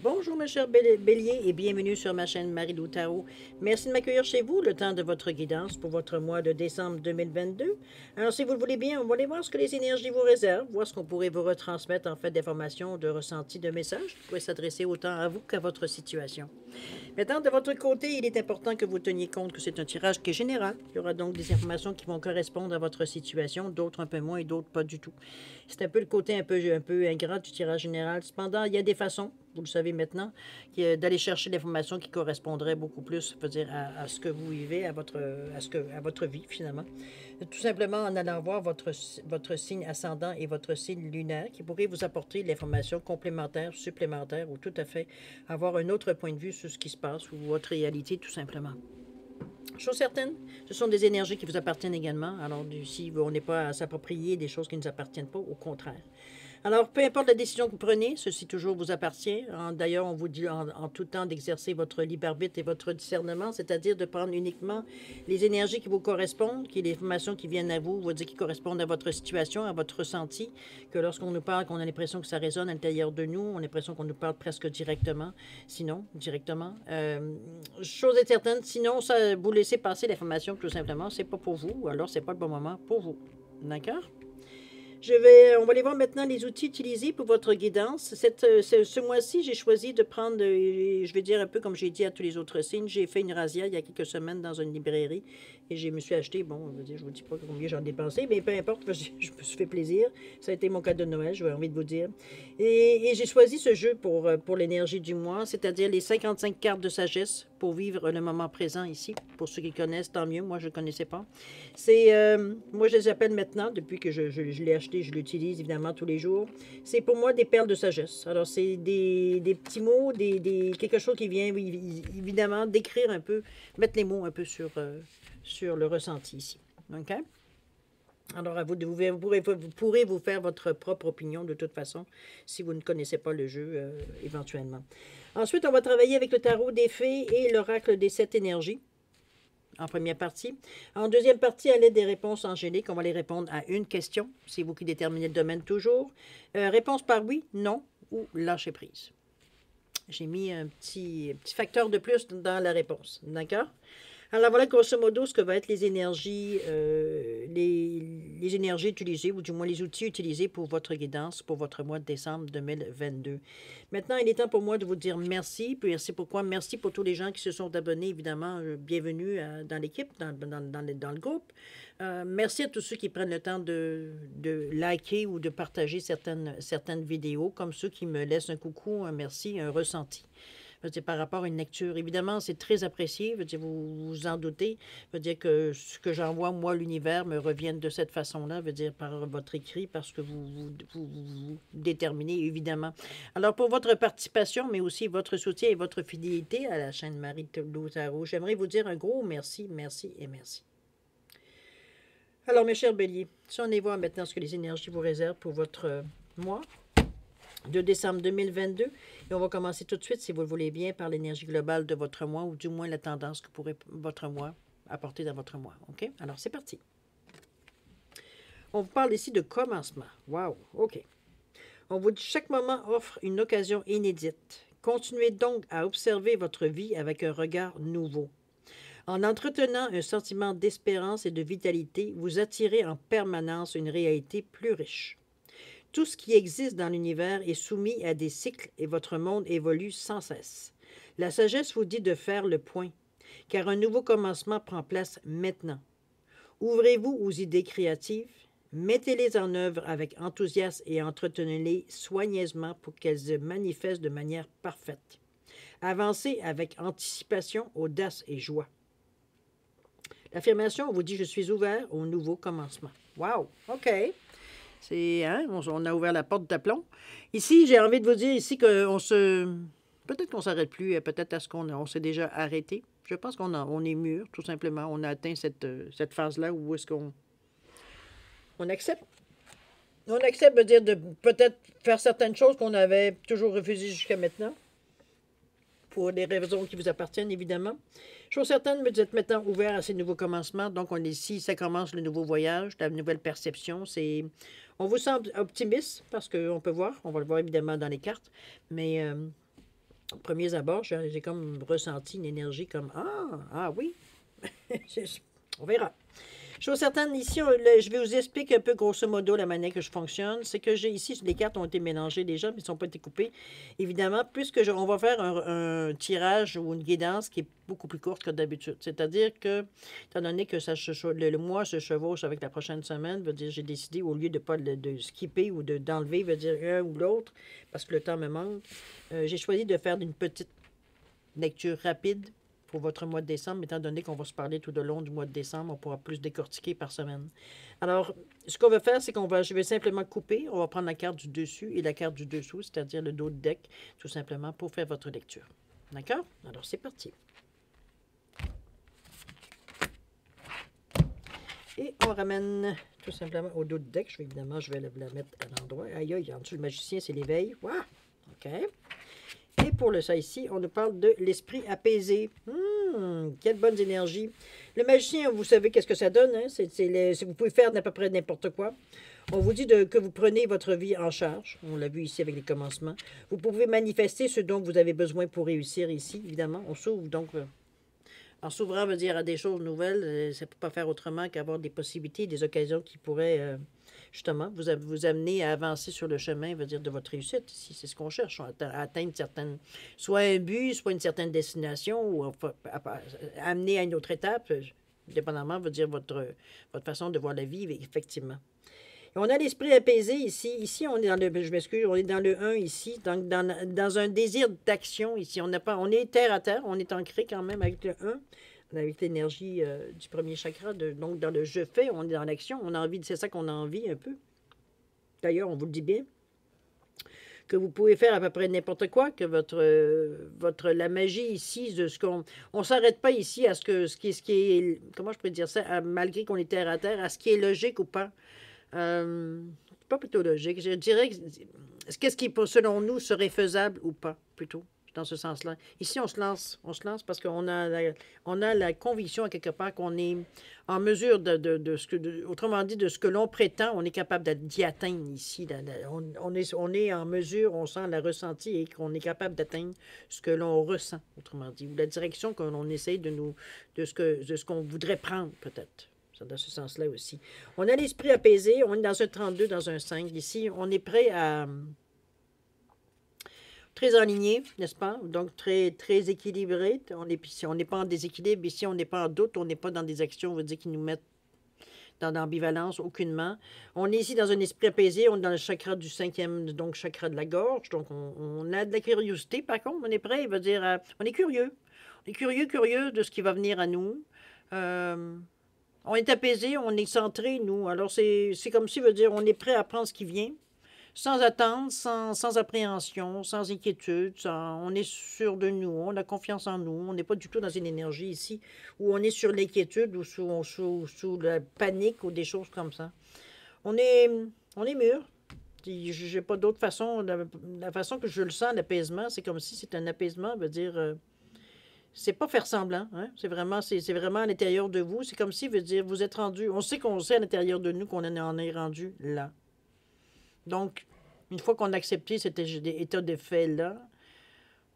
Bonjour, mes chers béliers, et bienvenue sur ma chaîne Marie-Lou Tarot. Merci de m'accueillir chez vous le temps de votre guidance pour votre mois de décembre 2022. Alors, si vous le voulez bien, on va aller voir ce que les énergies vous réservent, voir ce qu'on pourrait vous retransmettre en fait d'informations, de ressentis, de messages qui pourraient s'adresser autant à vous qu'à votre situation. Maintenant, de votre côté, il est important que vous teniez compte que c'est un tirage qui est général. Il y aura donc des informations qui vont correspondre à votre situation, d'autres un peu moins et d'autres pas du tout. C'est un peu le côté un peu ingrat du tirage général. Cependant, il y a des façons, vous le savez maintenant, d'aller chercher l'information qui correspondrait beaucoup plus, dire, à ce que vous vivez, à votre vie finalement. Tout simplement en allant voir votre signe ascendant et votre signe lunaire qui pourrait vous apporter l'information complémentaire, supplémentaire ou tout à fait avoir un autre point de vue sur ce qui se passe ou votre réalité tout simplement. Chose certaine, ce sont des énergies qui vous appartiennent également. Alors, ici, on n'est pas à s'approprier des choses qui ne nous appartiennent pas, au contraire. Alors, peu importe la décision que vous prenez, ceci toujours vous appartient. D'ailleurs, on vous dit en tout temps d'exercer votre libre arbitre et votre discernement, c'est-à-dire de prendre uniquement les énergies qui vous correspondent, les informations qui viennent à vous, qui correspondent à votre situation, à votre ressenti, que lorsqu'on nous parle, qu'on a l'impression que ça résonne à l'intérieur de nous, on a l'impression qu'on nous parle presque directement, sinon, directement. Chose est certaine, sinon, ça, vous laissez passer l'information tout simplement, c'est pas pour vous, ou alors c'est pas le bon moment pour vous. D'accord? On va aller voir maintenant les outils utilisés pour votre guidance. Ce mois-ci, j'ai choisi de prendre, je vais dire un peu comme j'ai dit à tous les autres signes, j'ai fait une razzia il y a quelques semaines dans une librairie et je me suis acheté, bon, je ne vous dis pas combien j'en ai dépensé, mais peu importe, je me suis fait plaisir. Ça a été mon cadeau de Noël, j'ai envie de vous dire. Et j'ai choisi ce jeu pour l'énergie du mois, c'est-à-dire les 55 cartes de sagesse pour vivre le moment présent ici. Pour ceux qui connaissent, tant mieux, moi je ne connaissais pas. Moi je les appelle maintenant, depuis que je l'ai acheté, je l'utilise évidemment tous les jours. C'est pour moi des perles de sagesse. Alors c'est des petits mots, quelque chose qui vient évidemment décrire un peu, mettre les mots un peu sur le ressenti ici. OK? Alors, vous pourrez vous faire votre propre opinion de toute façon si vous ne connaissez pas le jeu éventuellement. Ensuite, on va travailler avec le tarot des fées et l'oracle des 7 énergies en première partie. En deuxième partie, à l'aide des réponses angéliques, on va les répondre à une question. C'est vous qui déterminez le domaine toujours. Réponse par oui, non ou lâcher prise. J'ai mis un petit facteur de plus dans la réponse. D'accord? Alors voilà grosso modo ce que vont être les énergies utilisées, ou du moins les outils utilisés pour votre guidance pour votre mois de décembre 2022. Maintenant, il est temps pour moi de vous dire merci. Puis merci pourquoi? Merci pour tous les gens qui se sont abonnés, évidemment. Bienvenue dans l'équipe, dans le groupe. Merci à tous ceux qui prennent le temps de liker ou de partager certaines vidéos, comme ceux qui me laissent un coucou, un merci, un ressenti. Par rapport à une lecture. Évidemment, c'est très apprécié. Vous vous en doutez. Que ce que j'envoie, moi, l'univers, me revienne de cette façon-là. Par votre écrit, parce que vous déterminez, évidemment. Alors, pour votre participation, mais aussi votre soutien et votre fidélité à la chaîne Marie-Lou Tarot, j'aimerais vous dire un gros merci, merci et merci. Alors, mes chers béliers, si on y voit maintenant ce que les énergies vous réservent pour votre mois de décembre 2022. Et on va commencer tout de suite, si vous le voulez bien, par l'énergie globale de votre mois, ou du moins la tendance que pourrait votre mois apporter dans votre mois. OK? Alors, c'est parti. On vous parle ici de commencement. Wow! OK. On vous dit chaque moment offre une occasion inédite. Continuez donc à observer votre vie avec un regard nouveau. En entretenant un sentiment d'espérance et de vitalité, vous attirez en permanence une réalité plus riche. Tout ce qui existe dans l'univers est soumis à des cycles et votre monde évolue sans cesse. La sagesse vous dit de faire le point, car un nouveau commencement prend place maintenant. Ouvrez-vous aux idées créatives, mettez-les en œuvre avec enthousiasme et entretenez-les soigneusement pour qu'elles se manifestent de manière parfaite. Avancez avec anticipation, audace et joie. L'affirmation vous dit « Je suis ouvert au nouveau commencement ». Wow! OK. On a ouvert la porte d'aplomb. Ici, j'ai envie de vous dire ici qu'on se... Peut-être qu'on ne s'arrête plus, peut-être à ce qu'on s'est déjà arrêté. Je pense qu'on est mûr, tout simplement. On a atteint cette phase-là où est-ce qu'on accepte. On accepte, veut dire, de peut-être faire certaines choses qu'on avait toujours refusées jusqu'à maintenant, pour des raisons qui vous appartiennent, évidemment. Chose certaine, vous êtes maintenant ouvert à ces nouveaux commencements. Donc, ici, ça commence le nouveau voyage, la nouvelle perception. On vous semble optimiste, parce qu'on peut voir, on va le voir évidemment dans les cartes, mais Aux premiers abords, j'ai comme ressenti une énergie comme ah oui, on verra. Chose certaine, ici, je vais vous expliquer un peu grosso modo la manière que je fonctionne. C'est que j'ai ici, les cartes ont été mélangées déjà, mais elles n'ont pas été coupées. Évidemment, on va faire un tirage ou une guidance qui est beaucoup plus courte que d'habitude. C'est-à-dire que, étant donné que le mois se chevauche avec la prochaine semaine, veut dire j'ai décidé, au lieu de pas de skipper ou d'enlever, veut dire un ou l'autre, parce que le temps me manque, j'ai choisi de faire une petite lecture rapide pour votre mois de décembre, étant donné qu'on va se parler tout au long du mois de décembre, on pourra plus décortiquer par semaine. Alors, ce qu'on va faire, c'est je vais simplement couper, on va prendre la carte du dessus et la carte du dessous, c'est-à-dire le dos de deck, tout simplement, pour faire votre lecture. D'accord? Alors, c'est parti. Et on ramène tout simplement au dos de deck. Évidemment, je vais la mettre à l'endroit. Aïe, aïe, en dessous, le magicien, c'est l'éveil. Wow! OK. Et pour ça ici, on nous parle de l'esprit apaisé. Quelle bonne énergie. Le magicien, vous savez qu'est-ce que ça donne. Hein? Vous pouvez faire d'à peu près n'importe quoi. On vous dit que vous prenez votre vie en charge. On l'a vu ici avec les commencements. Vous pouvez manifester ce dont vous avez besoin pour réussir ici, évidemment. On s'ouvre donc... en s'ouvrant, veut dire à des choses nouvelles, ça ne peut pas faire autrement qu'avoir des possibilités, des occasions qui pourraient... justement, vous amener à avancer sur le chemin, veut dire, de votre réussite. Ici, c'est ce qu'on cherche, à atteindre certaines, soit un but, soit une certaine destination, ou amener à une autre étape, dépendamment, veut dire, votre façon de voir la vie, effectivement. Et on a l'esprit apaisé ici. Ici, on est dans le, je m'excuse, on est dans le 1 ici, donc dans un désir d'action ici. On est terre à terre, on est ancré quand même avec le 1. Avec l'énergie du premier chakra, donc dans le je fais, on est dans l'action, on a envie, c'est ça qu'on a envie un peu. D'ailleurs, on vous le dit bien, que vous pouvez faire à peu près n'importe quoi, que la magie ici, de ce qu'on, on s'arrête pas ici à ce qui est, comment je pourrais dire ça, malgré qu'on est terre à terre, à ce qui est logique ou pas. Pas plutôt logique, je dirais, qu'est-ce qui, selon nous, serait faisable ou pas, plutôt. Dans ce sens-là. Ici, on se lance parce qu'on a la conviction, à quelque part, qu'on est en mesure autrement dit, de ce que l'on prétend, on est capable d'y atteindre ici. On est en mesure, on sent la ressenti et qu'on est capable d'atteindre ce que l'on ressent, autrement dit, ou la direction que l'on essaye de ce qu'on voudrait prendre, peut-être. Dans ce sens-là aussi. On a l'esprit apaisé, on est dans un 32, dans un 5. Ici, on est prêt à... très aligné, n'est-ce pas? Donc, très, très équilibré. On n'est pas en déséquilibre. Ici, on n'est pas en doute. On n'est pas dans des actions, on veut dire, qui nous mettent dans l'ambivalence, aucunement. On est ici dans un esprit apaisé. On est dans le chakra du 5e, donc chakra de la gorge. Donc, on a de la curiosité. Par contre, on est prêt, il veut dire, on est curieux. On est curieux de ce qui va venir à nous. On est apaisé, on est centré, nous. Alors, c'est comme si, veut dire, on est prêt à prendre ce qui vient. Sans attente, sans appréhension, sans inquiétude, on est sûr de nous, on a confiance en nous, on n'est pas du tout dans une énergie ici où on est sur l'inquiétude ou sous la panique ou des choses comme ça. On est mûr. Je n'ai pas d'autre façon. La façon que je le sens, l'apaisement, c'est comme si c'est un apaisement, veut dire... c'est pas faire semblant, hein? C'est vraiment à l'intérieur de vous. C'est comme si, veut dire, vous êtes rendu... On sait à l'intérieur de nous qu'on en est rendu là. Donc, une fois qu'on a accepté cet état de fait-là,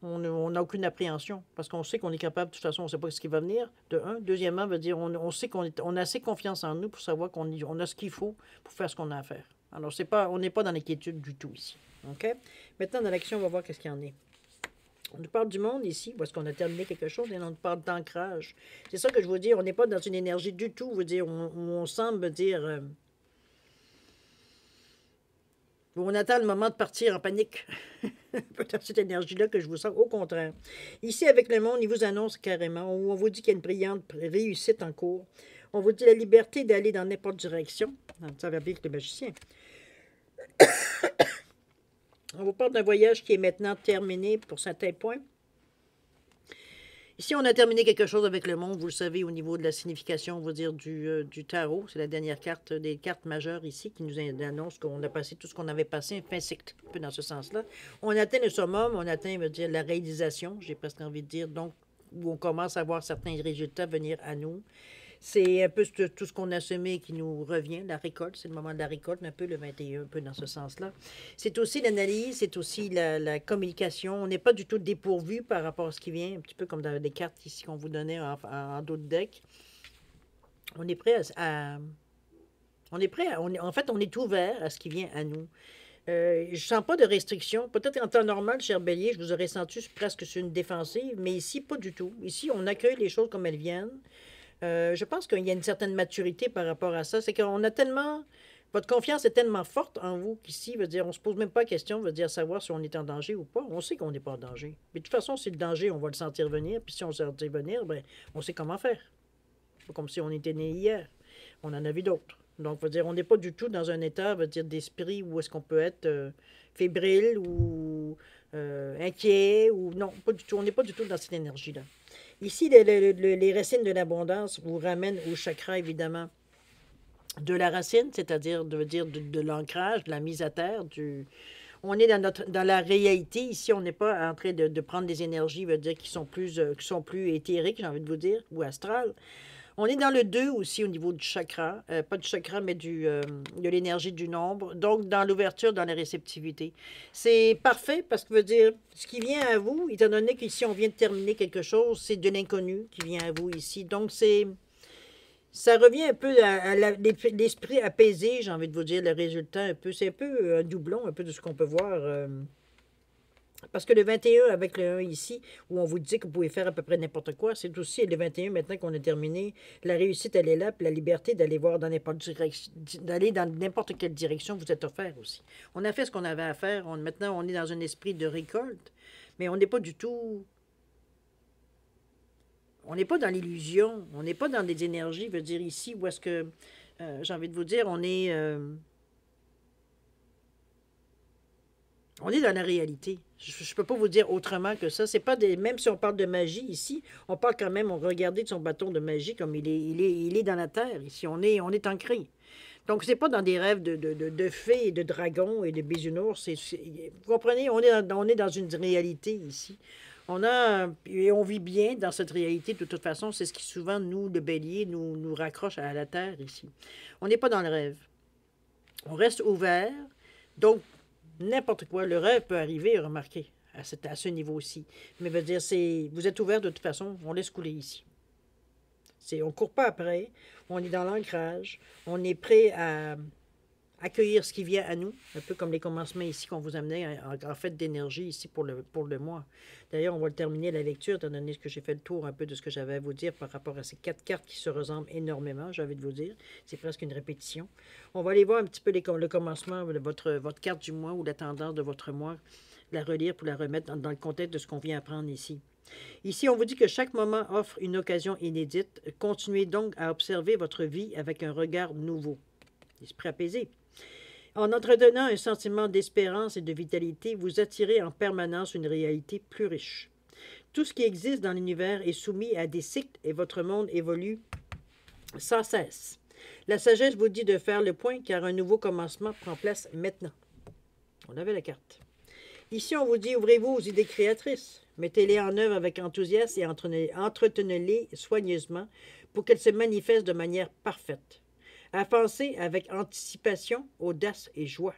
on n'a aucune appréhension parce qu'on sait qu'on est capable, de toute façon, on ne sait pas ce qui va venir, de un. Deuxièmement, veut dire, on sait on a assez confiance en nous pour savoir qu'on a ce qu'il faut pour faire ce qu'on a à faire. Alors, on n'est pas dans l'inquiétude du tout ici. OK? Maintenant, dans l'action, on va voir qu'est-ce qu'il y en est. On nous parle du monde ici, parce qu'on a terminé quelque chose, et on nous parle d'ancrage. C'est ça que je veux dire, on n'est pas dans une énergie du tout, veut dire, où on semble dire... on attend le moment de partir en panique. Peut-être cette énergie-là que je vous sens. Au contraire. Ici, avec le monde, il vous annonce carrément, on vous dit qu'il y a une brillante réussite en cours. On vous dit la liberté d'aller dans n'importe direction. Ça va bien avec le magicien. On vous parle d'un voyage qui est maintenant terminé pour certains points. Ici, on a terminé quelque chose avec le monde, vous le savez, au niveau de la signification, on va dire, du tarot. C'est la dernière carte, des cartes majeures ici, qui nous annonce qu'on a passé tout ce qu'on avait passé, un fin cycle, un peu dans ce sens-là. On atteint le summum, on atteint, veut dire, la réalisation, j'ai presque envie de dire, donc, où on commence à voir certains résultats venir à nous. C'est un peu tout ce qu'on a semé qui nous revient, la récolte. C'est le moment de la récolte, un peu le 21, un peu dans ce sens-là. C'est aussi l'analyse, c'est aussi la communication. On n'est pas du tout dépourvu par rapport à ce qui vient, un petit peu comme dans les cartes ici qu'on vous donnait en dos de deck. On est prêt on est prêt, en fait, on est ouvert à ce qui vient à nous. Je ne sens pas de restriction. Peut-être en temps normal, cher Bélier, je vous aurais senti presque sur une défensive, mais ici, pas du tout. Ici, on accueille les choses comme elles viennent. Je pense qu'il y a une certaine maturité par rapport à ça. C'est qu'on a tellement... Votre confiance est tellement forte en vous qu'ici, veut dire, on se pose même pas la question, veut dire savoir si on est en danger ou pas. On sait qu'on n'est pas en danger. Mais de toute façon, si le danger, on va le sentir venir. Puis si on le sentit venir, ben, on sait comment faire. Pas comme si on était né hier. On en a vu d'autres. Donc, veut dire, on n'est pas du tout dans un état, veut dire, d'esprit où est-ce qu'on peut être fébrile ou inquiet ou non, pas du tout. On n'est pas du tout dans cette énergie-là. Ici, les racines de l'abondance vous ramènent au chakra, évidemment, de la racine, c'est-à-dire de l'ancrage, de la mise à terre, on est dans la réalité. Ici, on n'est pas en train de prendre des énergies, veut dire, qui sont plus éthériques, j'ai envie de vous dire, ou astrales. On est dans le 2 aussi au niveau du chakra, pas du chakra, mais de l'énergie du nombre. Donc, dans l'ouverture, dans la réceptivité. C'est parfait parce que veut dire, ce qui vient à vous, étant donné qu'ici, on vient de terminer quelque chose, c'est de l'inconnu qui vient à vous ici. Donc, ça revient un peu à l'esprit apaisé, j'ai envie de vous dire, le résultat un peu. C'est un peu un doublon, un peu de ce qu'on peut voir. Parce que le 21 avec le 1 ici, où on vous dit que vous pouvez faire à peu près n'importe quoi, c'est aussi le 21 maintenant qu'on a terminé. La réussite, elle est là, puis la liberté d'aller voir dans d'aller dans n'importe quelle direction vous êtes offert aussi. On a fait ce qu'on avait à faire. Maintenant, on est dans un esprit de récolte, mais on n'est pas du tout... On n'est pas dans l'illusion, on n'est pas dans des énergies, veut dire ici, où est-ce que... j'ai envie de vous dire, on est dans la réalité. Je ne peux pas vous dire autrement que ça. C'est pas des. Même si on parle de magie ici, on parle quand même, on regardait de son bâton de magie comme il est dans la terre. Ici, on est ancré. Donc, c'est pas dans des rêves de fées et de dragons et de bisounours. Vous comprenez? On est dans une réalité ici. Et on vit bien dans cette réalité. De toute façon, c'est ce qui souvent, nous, le bélier, nous raccroche à la terre ici. On n'est pas dans le rêve. On reste ouvert. Donc, n'importe quoi, le rêve peut arriver, remarquez, à ce niveau-ci. Mais veut dire, vous êtes ouvert de toute façon, on laisse couler ici. On ne court pas après, on est dans l'ancrage, on est prêt à accueillir ce qui vient à nous, un peu comme les commencements ici qu'on vous amenait en fait d'énergie ici pour le mois. D'ailleurs, on va terminer la lecture, étant donné que j'ai fait le tour un peu de ce que j'avais à vous dire par rapport à ces 4 cartes qui se ressemblent énormément, j'ai envie de vous dire. C'est presque une répétition. On va aller voir un petit peu le commencement de votre carte du mois ou la tendance de votre mois, la relire pour la remettre dans le contexte de ce qu'on vient apprendre ici. Ici, on vous dit que chaque moment offre une occasion inédite. Continuez donc à observer votre vie avec un regard nouveau. Esprit apaisé. En entretenant un sentiment d'espérance et de vitalité, vous attirez en permanence une réalité plus riche. Tout ce qui existe dans l'univers est soumis à des cycles et votre monde évolue sans cesse. La sagesse vous dit de faire le point car un nouveau commencement prend place maintenant. On avait la carte. Ici, on vous dit ouvrez-vous aux idées créatrices. Mettez-les en œuvre avec enthousiasme et entretenez-les soigneusement pour qu'elles se manifestent de manière parfaite. À penser avec anticipation, audace et joie.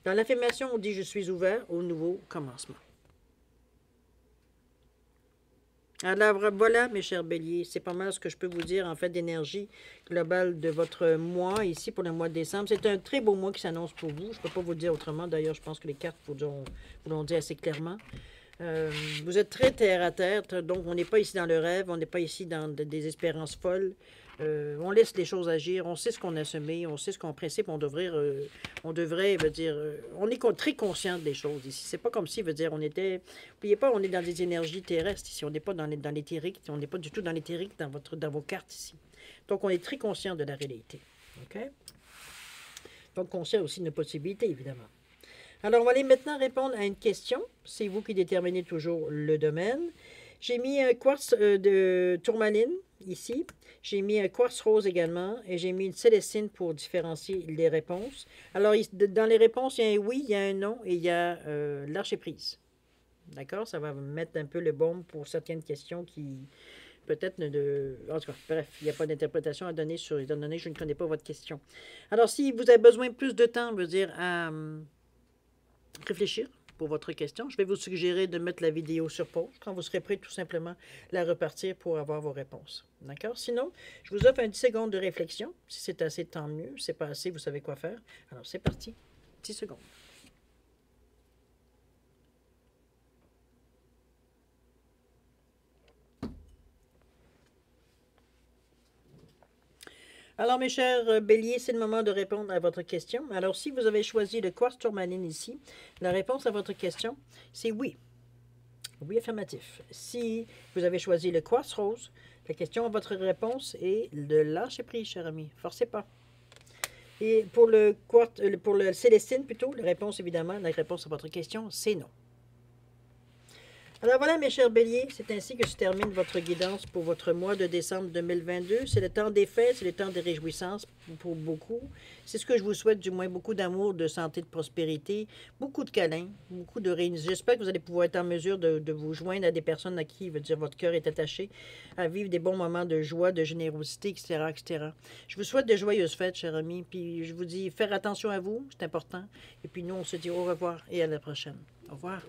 Dans l'affirmation, on dit « Je suis ouvert au nouveau commencement ». Alors voilà, mes chers béliers, c'est pas mal ce que je peux vous dire en fait d'énergie globale de votre mois ici pour le mois de décembre. C'est un très beau mois qui s'annonce pour vous. Je ne peux pas vous le dire autrement. D'ailleurs, je pense que les cartes vous l'ont dit assez clairement. Vous êtes très terre à terre, donc on n'est pas ici dans le rêve, on n'est pas ici dans des espérances folles. On laisse les choses agir, on sait ce qu'on a semé, on sait ce qu'en principe on devrait veut dire, on est très conscient des choses ici. C'est pas comme si, veut dire, n'oubliez pas, on est dans des énergies terrestres ici, on n'est pas dans l'éthérique, on n'est pas du tout dans l'éthérique dans vos cartes ici. Donc on est très conscient de la réalité, ok? Donc conscient aussi de nos possibilités, évidemment. Alors, on va aller maintenant répondre à une question. C'est vous qui déterminez toujours le domaine. J'ai mis un quartz de tourmaline ici. J'ai mis un quartz rose également. Et j'ai mis une célestine pour différencier les réponses. Alors, dans les réponses, il y a un oui, il y a un non et il y a lâcher prise. D'accord? Ça va mettre un peu le baume pour certaines questions peut-être En tout cas, bref, il n'y a pas d'interprétation à donner étant donné que je ne connais pas votre question. Alors, si vous avez besoin de plus de temps, veut dire à réfléchir pour votre question, je vais vous suggérer de mettre la vidéo sur pause. Quand vous serez prêt, tout simplement la repartir pour avoir vos réponses. D'accord? Sinon, je vous offre un 10 secondes de réflexion. Si c'est assez, tant mieux. Si c'est pas assez, vous savez quoi faire. Alors, c'est parti. 10 secondes. Alors, mes chers béliers, c'est le moment de répondre à votre question. Alors, si vous avez choisi le quartz tourmaline ici, la réponse à votre question, c'est oui. Oui, affirmatif. Si vous avez choisi le quartz rose, la question à votre réponse est de lâcher prise, cher ami. Forcez pas. Et pour le célestine, plutôt, la réponse, évidemment, la réponse à votre question, c'est non. Alors voilà, mes chers béliers, c'est ainsi que se termine votre guidance pour votre mois de décembre 2022. C'est le temps des fêtes, c'est le temps des réjouissances pour beaucoup. C'est ce que je vous souhaite, du moins beaucoup d'amour, de santé, de prospérité, beaucoup de câlins, beaucoup de réunions. J'espère que vous allez pouvoir être en mesure de vous joindre à des personnes à qui, veut dire, votre cœur est attaché, à vivre des bons moments de joie, de générosité, etc., etc. Je vous souhaite de joyeuses fêtes, chers amis, puis je vous dis, faire attention à vous, c'est important. Et puis nous, on se dit au revoir et à la prochaine. Au revoir.